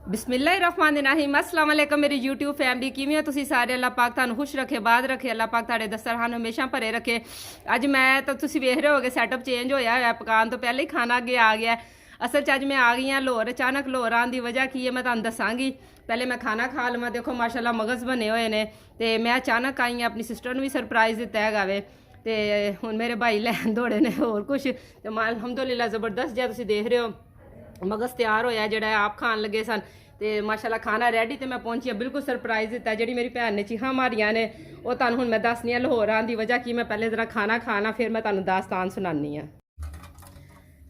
बिस्मिल्लाहिर्रहमानिर्रहीम अस्सलाम वालेकुम मेरी यूट्यूब फैमिली किवें तुसीं सारे अल्लाह पाक तुहानूं खुश रखे बाद रखे अल्लाह पाक तुहाडे दस्तरखान हमेशा भरे रखे। अज मैं तो तुसीं वेख रहे होगे सैटअप चेंज होया है, पकान तो पहले ही खाना अगे आ गया। असल च अज मैं आ गई हाँ लाहौर। अचानक लाहौर आने की वजह की है मैं तुहानूं दसांगी। पहले मैं खाना खा लवां। देखो माशाल्लाह मगज़ बने हुए ने ते मैं अचानक आई हाँ, अपनी सिस्टर नूं भी सरप्राइज़ दिता हैगा वे ते हुण मेरे भाई लैन दौड़े ने होर कुछ ते अल्हम्दुलिल्लाह ज़बरदस्त जिहा तुसीं देख रहे हो मगज़ तैयार होया जेड़ा आप खान लगे सन ते माशाल्लाह खाना रेडी ते मैं पहुंची बिल्कुल सरप्राइज़ दिता। जी मेरी भैन ने चीखां मारियां ने वो तुहानूं हुण मैं दसनी आं लाहौर आने की वजह की। मैं पहले जरा खाना खाना फिर मैं तुहानूं दास्तान सुनानी आं।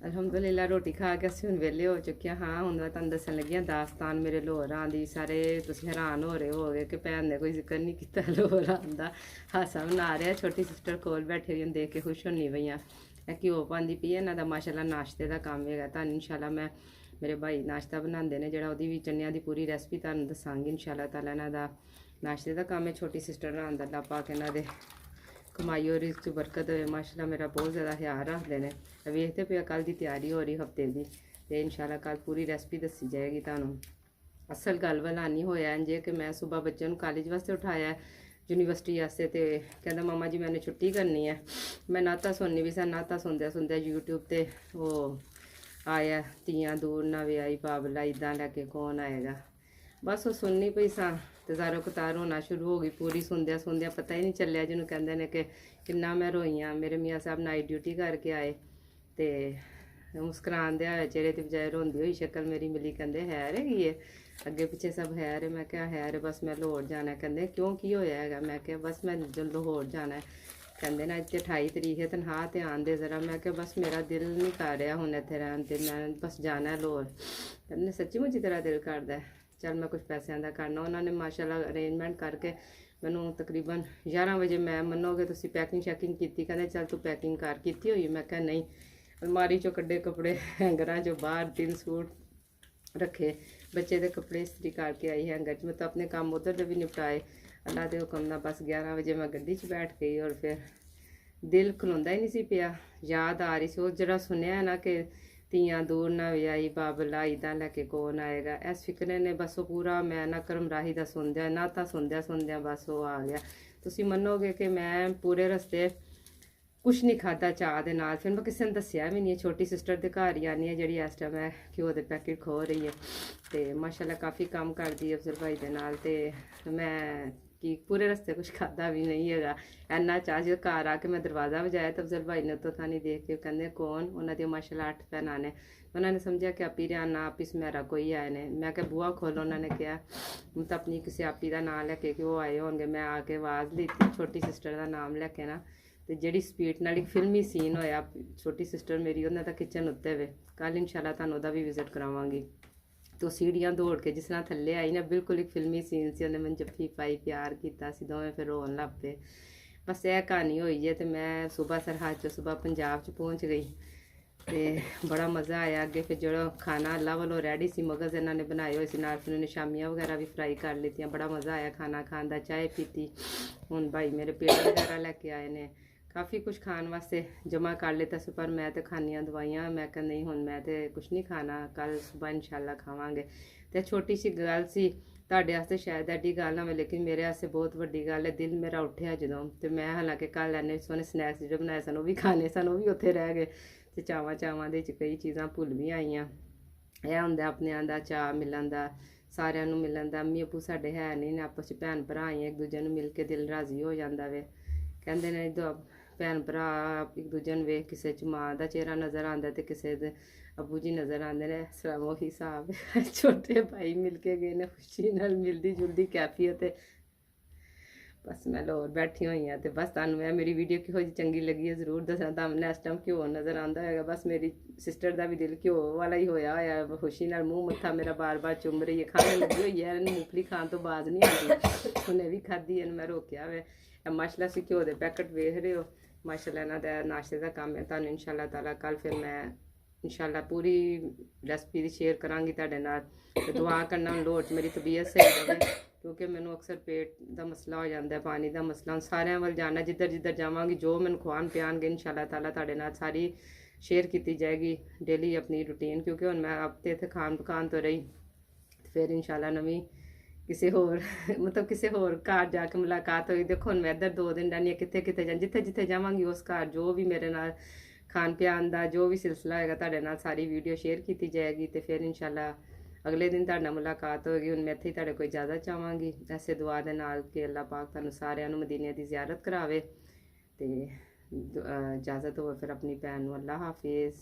अल्हम्दुलिल्लाह रोटी खा के असीं हुण वेले हो चुके हाँ। हुण मैं तुहानूं दस्सण लगी आं दास्तान मेरे लाहौर आने दी। सारे तुसीं हैरान हो रहे होगे कि भैन ने कोई जिक्र नहीं कीता लाहौर आने दा। हासा बना रहा। छोटी सिस्टर कोल बैठी हुई देख के खुश होनी पई आं। घ्यो पांदी पई है। इन्हां दा माशाल्लाह नाश्ते दा काम है। तुहानूं इंशाल्लाह मैं मेरे भाई नाश्ता बनाते हैं जोड़ा वो चन्निया की पूरी रेसिपी तुहानूं दसांगी इंशाल्लाह ताला। इन्हां दा नाश्ते का काम है। छोटी सिस्टर नाल दा अल्लाह पाक इन्हां दे कमाई और रिज़्क बरकत होए। माशाल्लाह मेरा बहुत ज़्यादा ख्याल रखते हैं। वेखते पे कल की तैयारी हो रही हफ्ते की तो इंशाल्लाह कल पूरी रेसिपी दसी जाएगी तुहानूं। असल गल वालानी होया जे कि मैं सुबह बच्चों कॉलेज वास्ते उठाया यूनीवर्सिटी वास्ते तो कहता मामा जी मैंने छुट्टी करनी है। मैं नाता सुननी भी सा। नाता सुनदे सुनदे यूट्यूब पर वो आया तियां दूर ना व्याई बाबला इदा लैके कौन आएगा। बस वो सुननी पई सा तो ज़ारो कतार होना शुरू हो गई। पूरी सुनद्या सुनद्या पता ही नहीं चलिया जिन्होंने कहते हैं कि किन्ना मैं रोई हाँ। मेरे मियाँ साहब नाइट ड्यूटी करके आए तो मुस्करांदे होए चेहरे की बजाय रोंदी हुई शक्ल मेरी मिली। कहते हैर हैगी है अगे पिछे सब हैर है। मैं क्या हैर बस मैं लाहौर जाना है। कहते क्यों की होया है। मैं क्या बस मैं लाहौर जाना है। कहते ना इतने 28 तरीक है तनखा तो आंदे ज़रा। मैं क्या बस मेरा दिल नहीं कर रहा हूँ इतने रहन ते मैं बस जाना है लाहौर। कहते सच्ची मुझी तेरा दिल करता है चल मैं कुछ पैसों का करना। उन्होंने माशाल्लाह अरेंजमेंट करके मैनू तकरीबन 11 बजे मैं मनोगे तुम पैकिंग शैकिंग की। कहते चल तू पैकिंग कर की हुई। मैं क्या नहीं। अलमारी चो कड्डे कपड़े हैंगर चो बाहर 3 सूट रखे बच्चे के कपड़े इस्त्री करके आई हैंगर च। मैं तो अपने काम उधर के भी निपटाए अल्लाह के हुक्म ना। बस 11 बजे मैं गड्डी च बैठ गई और फिर दिल खलोंदा ही नहीं सी पिया। याद आ रही सी वो जरा सुनिया ना कि तियां दूर ना व्याई बाबला इदा लैके कौन आएगा। इस फिक्रे ने बस वो पूरा मैं ना करम राही का सुनद्या ना तो सुनद्या बस वो आ गया। तुसीं मनोगे कि मैं पूरे रस्ते कुछ नहीं खादा चाह के नाल। फिर मैं किसी ने दसिया भी नहीं। छोटी सिस्टर के घर ही आनी है जी इस टाइम मैं घ्यो के पैकेट खो रही है तो माशाल्लाह काफ़ी काम करती है अफसर भाई के नाल। तो मैं कि पूरे रस्ते कुछ खादा भी नहीं है। इन्ना चाह जो घर आके मैं दरवाज़ा बजाया तो अफजल भाई ने तो था नहीं देख के कहते कौन। उन्होंने माशाल्लाह 8 भैन ने। उन्होंने समझा कि आपी रियाना आपी सुमेरा कोई आए ने। मैं क्या बुआ खोलो। उन्होंने कहा तो अपनी किसी आपी का नाम लैके कि वो आए होंगे। मैं आके आवाज़ ली छोटी सिस्टर का नाम लैके ना तो जी स्पीड नाल एक फिल्मी सीन होया। छोटी सिस्टर मेरी उन्हें तो किचन उत्ते वे कल इंशाल्लाह तुहानूं उहदा भी विजिट करावांगी। तो सीढ़ियाँ दौड़ के जिस तरह थल्ले आई ना बिल्कुल एक फिल्मी सीन से उन्हें मैं जफ्फी पाई प्यार किया दोवें फिर रोन लग पे। बस यह कहानी हुई है तो मैं सुबह सरहद चो सुबह पंजाब च पहुँच गई तो बड़ा मज़ा आया। अगे फिर जो खाना अल्लाह वालों रेडी सी मगज़ इन्होंने बनाए हुए सी नाल फिर उन्होंने शामियाँ वगैरह भी फ्राई कर लीतियाँ। बड़ा मज़ा आया खाना खान दा चाय पीती। हुण भाई मेरे पेड़ वगैरह लैके आए ने काफ़ी कुछ खान वास्ते जमा कर लेता सी। पर मैं तो खानियाँ दवाइयाँ मैं कहा नहीं हुण मैं तो कुछ नहीं खाना कल सुबह इंशाल्लाह खावांगे। तो छोटी सी गल सी तुहाडे वास्ते शायद एडी गल ना होवे लेकिन मेरे वास्ते बहुत वड्डी गल है। दिल मेरा उठिया जदों तो मैं हालांकि कल इन्ने सोहने स्नैक्स जो बनाए सन वो भी खाने सन वो भी उत्थे रह गए तो चावां दे कई चीज़ां भुल भी आईयां। यह हुंदा अपनियां दा चाऽ मिलन दा सारियां नूं मिलन दा। अम्मी अब्बू साडे है नहीं आपस च भैन भरा ही एक दूजे नूं मिल के दिल राजी हो जांदा वे। कहंदे ने जो भैन भरा एक दूजे नूं वेख किसे च माँ का चेहरा नज़र आंदा ते किसे दे अब्बू जी नज़र आते हैं। सलाम वही हिसाब छोटे भाई मिल के गए ने खुशी नाल मिलदी जुलदी कैफियत है। बस मैं लाहौर बैठी हुई हाँ तो बस तुहानूं मैं मेरी वीडियो किहो जी चंगी लगी है ज़रूर दसना। तुहानूं इस टाइम घ्यो नज़र आंदा होएगा बस मेरी सिस्टर का भी दिल घ्यो वाला ही होया होया। खुशी नाल मूँह मत्था मेरा बार बार चुम रही है खाने लगी हुई है। इन्हूं मूंगफली खान तो बाज नहीं आती उन्हें भी खाधी है मैं रोकिया वे। माशाल्लाह सी घ्यो के पैकेट वेख रहे हो माशाल्लाह इन्हां दा नाश्ते का काम है। तुहानूं इंशाल्लाह ताला कल फिर मैं इंशाल्लाह पूरी रेसिपी दी शेयर करांगी तुहाडे नाल। ते दुआ करना लाहौर च मेरी तबीयत सही रहे क्योंकि मैनू अक्सर पेट का मसला हो जाता है पानी का मसला। हुण सारियां वल जाना जिधर जिधर जावांगी जो मैनू खुआन पियानगे इंशाल्लाह ताला तुहाडे नाल सारी शेयर की जाएगी डेली अपनी रूटीन। क्योंकि हुण मैं हफ्ते इत्थे खान पकान तो रही ਫਿਰ ਇਨਸ਼ਾਅੱਲਾ ਨਵੀਂ ਕਿਸੇ ਹੋਰ ਮਤਲਬ ਕਿਸੇ ਹੋਰ ਘਰ ਜਾ ਕੇ ਮੁਲਾਕਾਤ ਹੋਈ। ਦੇਖੋ ਹੁਣ ਮੈਂ ਇੱਧਰ 2 ਦਿਨ ਰਹਿੰਦੀ ਹਾਂ, ਕਿੱਥੇ ਕਿੱਥੇ ਜਿੱਥੇ ਜਿੱਥੇ ਜਾਵਾਂਗੀ ਉਸ ਘਰ ਜੋ ਵੀ ਮੇਰੇ ਨਾਲ ਖਾਣ ਪਿਆਣ ਦਾ ਜੋ ਵੀ ਸਿਲਸਿਲਾ ਹੋਏਗਾ ਤੁਹਾਡੇ ਨਾਲ ਸਾਰੀ ਵੀਡੀਓ ਸ਼ੇਅਰ ਕੀਤੀ ਜਾਏਗੀ। ਤੇ ਫਿਰ ਇਨਸ਼ਾਅੱਲਾ ਅਗਲੇ ਦਿਨ ਤੁਹਾਡੇ ਨਾਲ ਮੁਲਾਕਾਤ ਹੋਏਗੀ। ਹੁਣ ਮੈਂ ਇੱਥੇ ਹੀ ਤੁਹਾਡੇ ਕੋਲ ਇਜਾਜ਼ਤ ਚਾਹਾਂਗੀ ਐਸੇ ਦੁਆ ਦੇ ਨਾਲ ਕਿ ਅੱਲਾਹ ਪਾਕ ਤੁਹਾਨੂੰ ਸਾਰਿਆਂ ਨੂੰ ਮਦੀਨੇ ਦੀ ਜ਼ਿਆਰਤ ਕਰਾਵੇ। ਤੇ ਇਜਾਜ਼ਤ ਹੋਵੇ ਫਿਰ ਆਪਣੀ ਭੈਣ ਨੂੰ। ਅੱਲਾਹ ਹਾਫਿਜ਼।